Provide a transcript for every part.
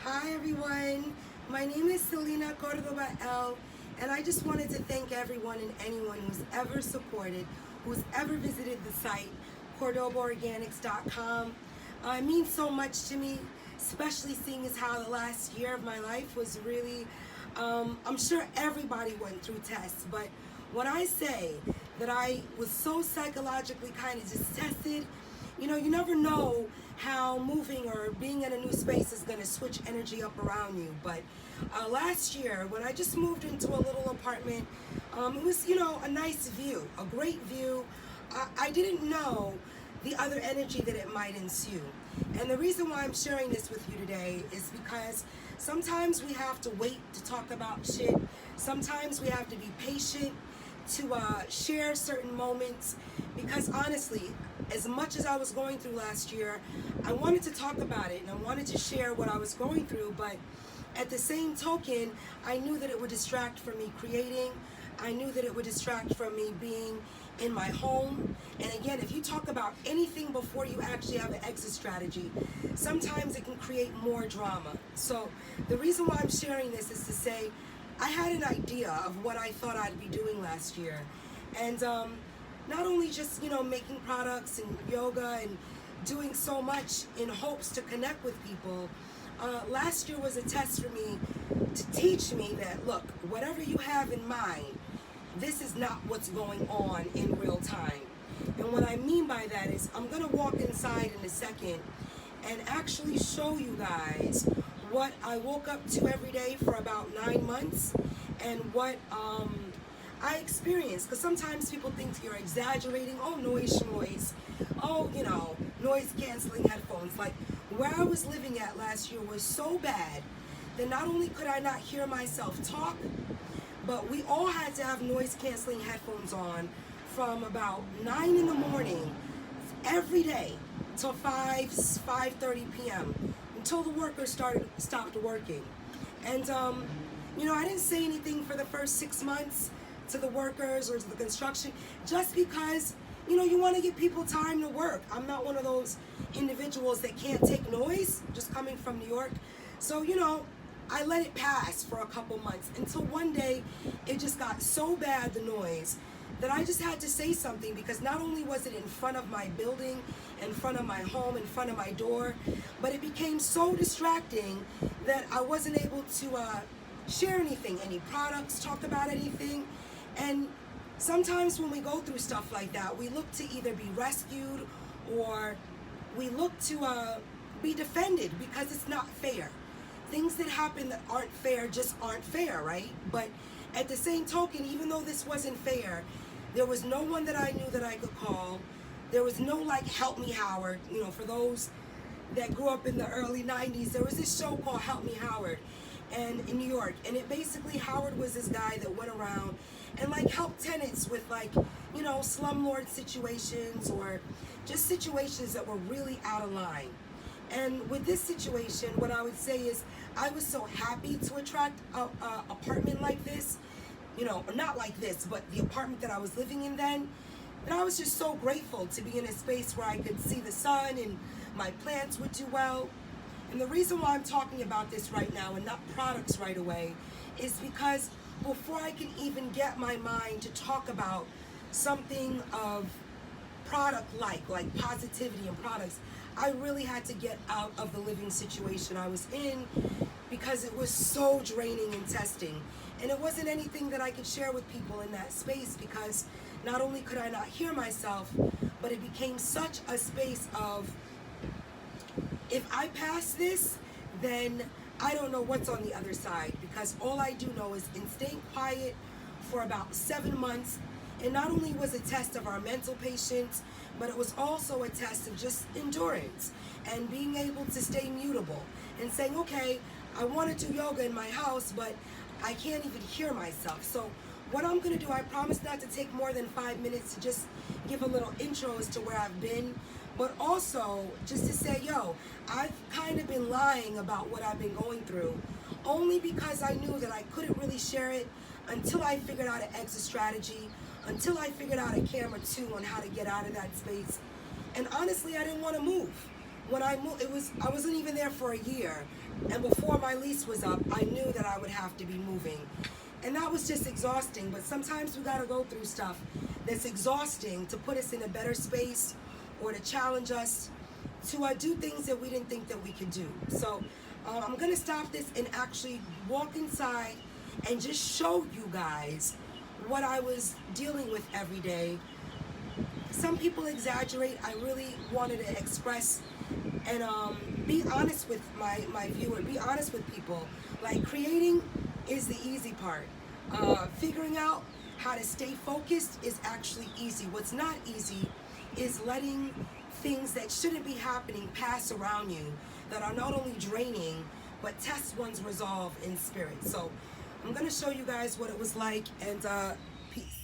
Hi everyone, my name is Celina Cordoba L, and I just wanted to thank everyone and anyone who's ever supported, who's ever visited the site, CordobaOrganics.com. It means so much to me, especially seeing as how the last year of my life was really, I'm sure everybody went through tests, but when I say that I was so psychologically kind of just tested, you never know how moving or being in a new space is going to switch energy up around you. But last year, when I just moved into a little apartment, it was, a nice view, a great view. I didn't know the other energy that it might ensue. And the reason why I'm sharing this with you today is because sometimes we have to wait to talk about shit. Sometimes we have to be patient to share certain moments, because honestly, as much as I was going through last year, I wanted to talk about it and I wanted to share what I was going through, but at the same token, I knew that it would distract from me creating. I knew that it would distract from me being in my home. And again, if you talk about anything before you actually have an exit strategy, sometimes it can create more drama. So the reason why I'm sharing this is to say, I had an idea of what I thought I'd be doing last year. And not only just, making products and yoga and doing so much in hopes to connect with people, last year was a test for me to teach me that, look, whatever you have in mind, this is not what's going on in real time. And what I mean by that is I'm going to walk inside in a second and actually show you guys what I woke up to every day for about 9 months and what I experienced. Because sometimes people think you're exaggerating. Oh, noise, oh, noise canceling headphones. Like where I was living at last year was so bad that not only could I not hear myself talk, but we all had to have noise canceling headphones on from about 9 in the morning every day till 5:30 p.m. until the workers stopped working. And I didn't say anything for the first 6 months to the workers or to the construction, just because you want to give people time to work. I'm not one of those individuals that can't take noise, just coming from New York. So I let it pass for a couple months until one day it just got so bad, the noise, that I just had to say something, because not only was it in front of my building, in front of my home, in front of my door, but it became so distracting that I wasn't able to share anything, any products, talk about anything. And sometimes when we go through stuff like that, we look to either be rescued or we look to be defended, because it's not fair. Things that happen that aren't fair just aren't fair, right? But at the same token, even though this wasn't fair, there was no one that I knew that I could call. There was no Help Me Howard. For those that grew up in the early 90s, there was this show called Help Me Howard and in New York. And it basically, Howard was this guy that went around and helped tenants with slumlord situations or just situations that were really out of line. And with this situation, what I would say is I was so happy to attract a apartment like this, not like this, but the apartment that I was living in then. And I was just so grateful to be in a space where I could see the sun and my plants would do well. And the reason why I'm talking about this right now and not products right away is because before I can even get my mind to talk about something of product like positivity and products, I really had to get out of the living situation I was in, because it was so draining and testing. And it wasn't anything that I could share with people in that space, because not only could I not hear myself, but it became such a space of, if I pass this, then I don't know what's on the other side, because all I do know is in staying quiet for about 7 months. And not only was it a test of our mental patience, but it was also a test of just endurance and being able to stay mutable and saying, okay, I want to do yoga in my house, but I can't even hear myself. So what I'm going to do, I promise not to take more than 5 minutes to just give a little intro as to where I've been, but also just to say, I've kind of been lying about what I've been going through, only because I knew that I couldn't really share it until I figured out an exit strategy, until I figured out a camera too on how to get out of that space. And honestly, I didn't want to move. When I moved, I wasn't even there for a year. And before my lease was up, I knew that I would have to be moving. And that was just exhausting. But sometimes we got to go through stuff that's exhausting to put us in a better space or to challenge us to do things that we didn't think that we could do. So I'm going to stop this and actually walk inside and just show you guys what I was dealing with every day. Some people exaggerate. I really wanted to express and be honest with my viewer, be honest with people. Like, creating is the easy part. Figuring out how to stay focused is actually easy. What's not easy is letting things that shouldn't be happening pass around you, that are not only draining, but test one's resolve in spirit. So I'm going to show you guys what it was like, and peace.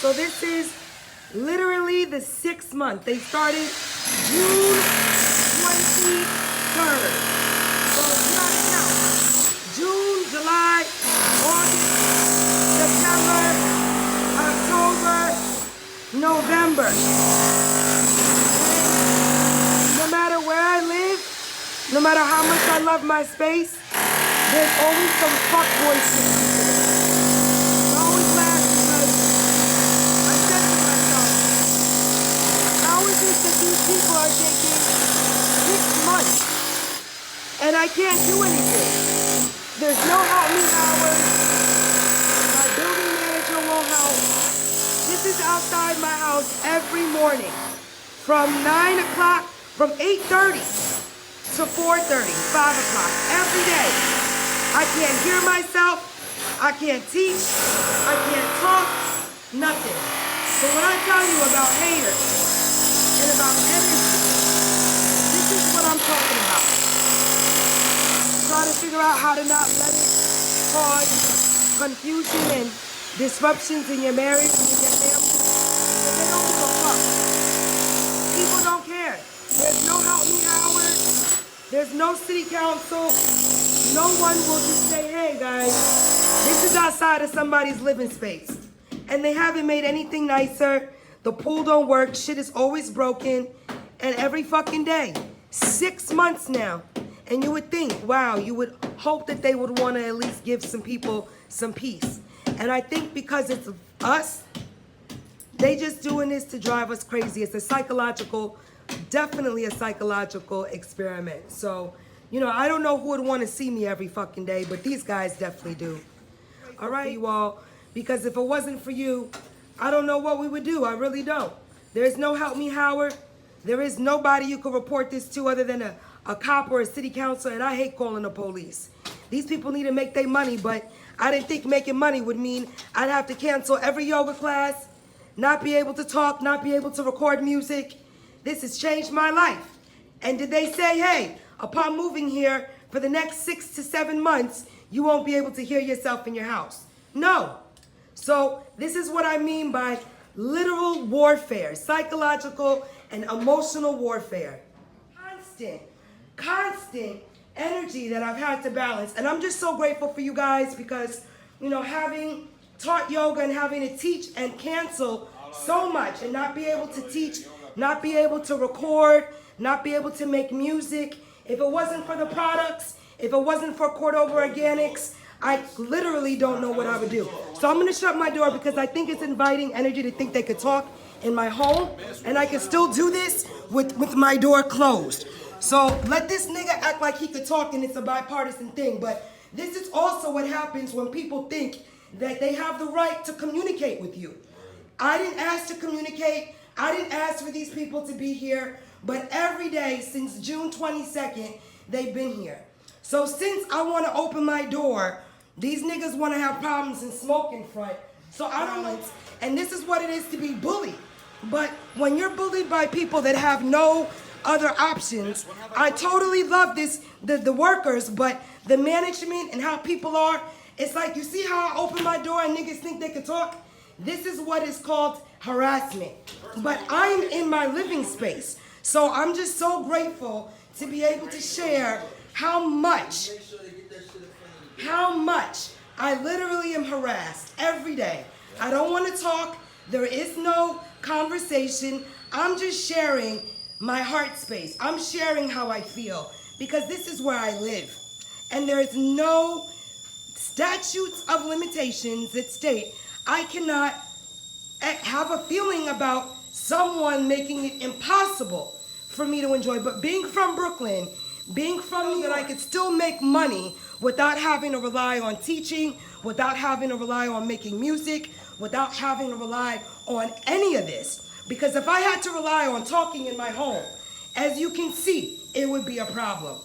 So this is literally the 6th month. They started June 23rd. So you gotta count. June, July, August, September, October, November. And no matter where I live, no matter how much I love my space, there's always some fuckboy shit. I always laugh because I said to myself, how is it that these people are taking 6 months and I can't do anything? There's no help me hours. My building manager won't help. This is outside my house every morning from 9 o'clock, from 8:30 to 4:30, 5 o'clock, every day. I can't hear myself. I can't teach. I can't talk. Nothing. So when I tell you about haters and about energy, this is what I'm talking about. Try to figure out how to not let it cause confusion and disruptions in your marriage and in your family. But they don't give a fuck. People don't care. There's no help me Howard. There's no city council. No one will just say, hey guys, this is outside of somebody's living space. And they haven't made anything nicer. The pool don't work. Shit is always broken. And every fucking day. 6 months now. And you would think, wow, you would hope that they would want to at least give some people some peace. And I think because it's us, they just doing this to drive us crazy. It's a psychological, definitely a psychological experiment. So, you know, I don't know who would want to see me every fucking day, but these guys definitely do. All right, you all, because if it wasn't for you, I don't know what we would do. I really don't. There's no help me Howard. There is nobody you could report this to other than a cop or a city council, and I hate calling the police. These people need to make their money, but I didn't think making money would mean I'd have to cancel every yoga class, not be able to talk, not be able to record music. This has changed my life. And did they say, hey, upon moving here for the next 6 to 7 months, you won't be able to hear yourself in your house? No. So this is what I mean by literal warfare, psychological and emotional warfare. Constant energy that I've had to balance. And I'm just so grateful for you guys because, you know, having taught yoga and having to teach and cancel so much and not be able to teach, not be able to record, not be able to make music. If it wasn't for the products, if it wasn't for Cordoba Organics, I literally don't know what I would do. So I'm going to shut my door because I think it's inviting energy to think they could talk in my home, and I can still do this with my door closed. So let this nigga act like he could talk and it's a bipartisan thing, but this is also what happens when people think that they have the right to communicate with you. I didn't ask to communicate. I didn't ask for these people to be here, but every day since June 22nd, they've been here. So since I want to open my door, these niggas want to have problems and smoke in front. So I don't know, and this is what it is to be bullied. But when you're bullied by people that have no other options, I totally love this, the workers, but the management and how people are, it's like, you see how I open my door and niggas think they can talk? This is what is called harassment. But I'm in my living space. So I'm just so grateful to be able to share how much I literally am harassed every day. I don't want to talk. There is no conversation. I'm just sharing my heart space. I'm sharing how I feel because this is where I live. And there is no statutes of limitations that state I cannot have a feeling about someone making it impossible for me to enjoy. But being from Brooklyn, being from New York, that I could still make money without having to rely on teaching, without having to rely on making music, without having to rely on any of this. Because if I had to rely on talking in my home, as you can see, it would be a problem.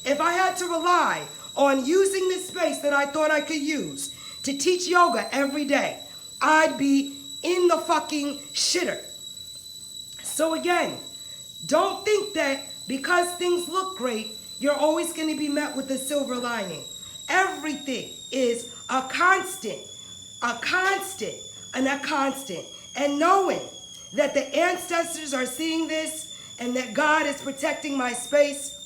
If I had to rely on using this space that I thought I could use to teach yoga every day, I'd be in the fucking shitter. So again, don't think that because things look great, you're always going to be met with a silver lining. Everything is a constant, and a constant. And knowing that the ancestors are seeing this and that God is protecting my space,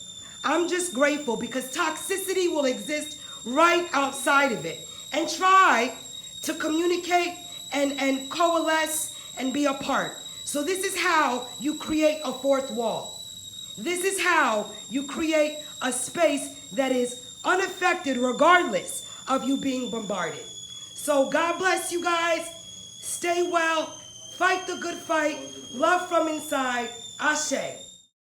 I'm just grateful because toxicity will exist right outside of it. And try to communicate and coalesce and be a part. So this is how you create a fourth wall. This is how you create a space that is unaffected regardless of you being bombarded. So God bless you guys. Stay well. Fight the good fight. Love from inside. Ashe.